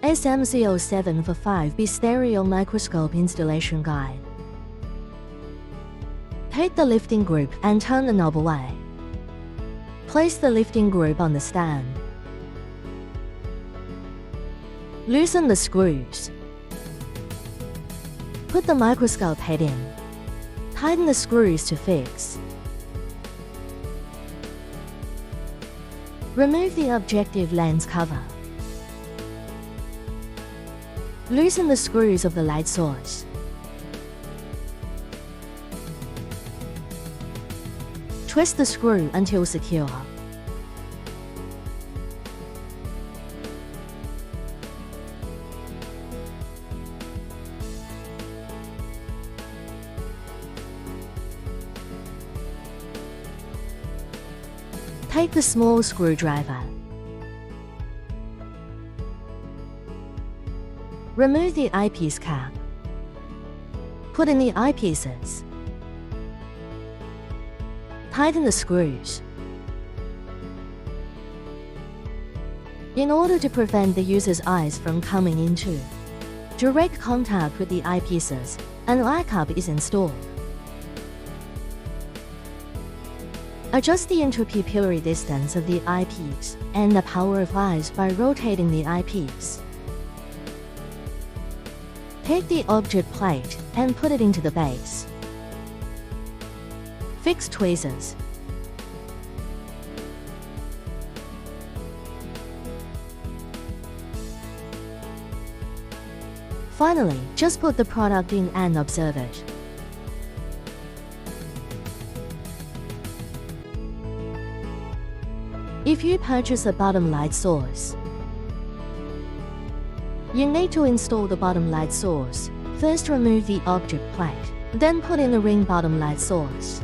SMC0745B Stereo Microscope Installation Guide. Take the lifting group and turn the knob away. Place the lifting group on the stand. Loosen the screws. Put the microscope head in. Tighten the screws to fix. Remove the objective lens cover. Loosen the screws of the light source. Twist the screw until secure. Take the small screwdriver. Remove the eyepiece cap. Put in the eyepieces. Tighten the screws. In order to prevent the user's eyes from coming into direct contact with the eyepieces, an eye cup is installed. Adjust the interpupillary distance of the eyepiece and the power of eyes by rotating the eyepiece. Take the object plate and put it into the base. Fix tweezers. Finally, just put the product in and observe it. If you purchase a bottom light source, you need to install the bottom light source. First, remove the object plate, then put in the ring bottom light source.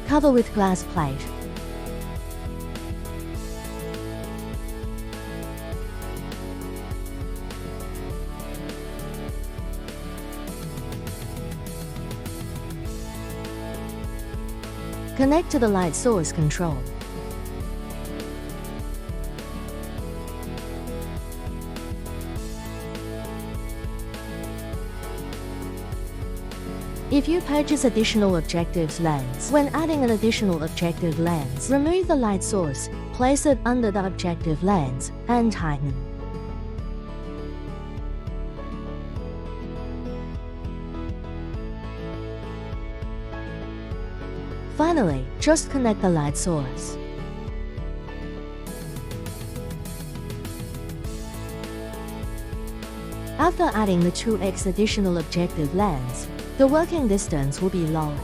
Cover with glass plate. Connect to the light source control. If you purchase additional objective lens, when adding an additional objective lens, remove the light source, place it under the objective lens, and tighten. Finally, just connect the light source. After adding the 2x additional objective lens, the working distance will be lower.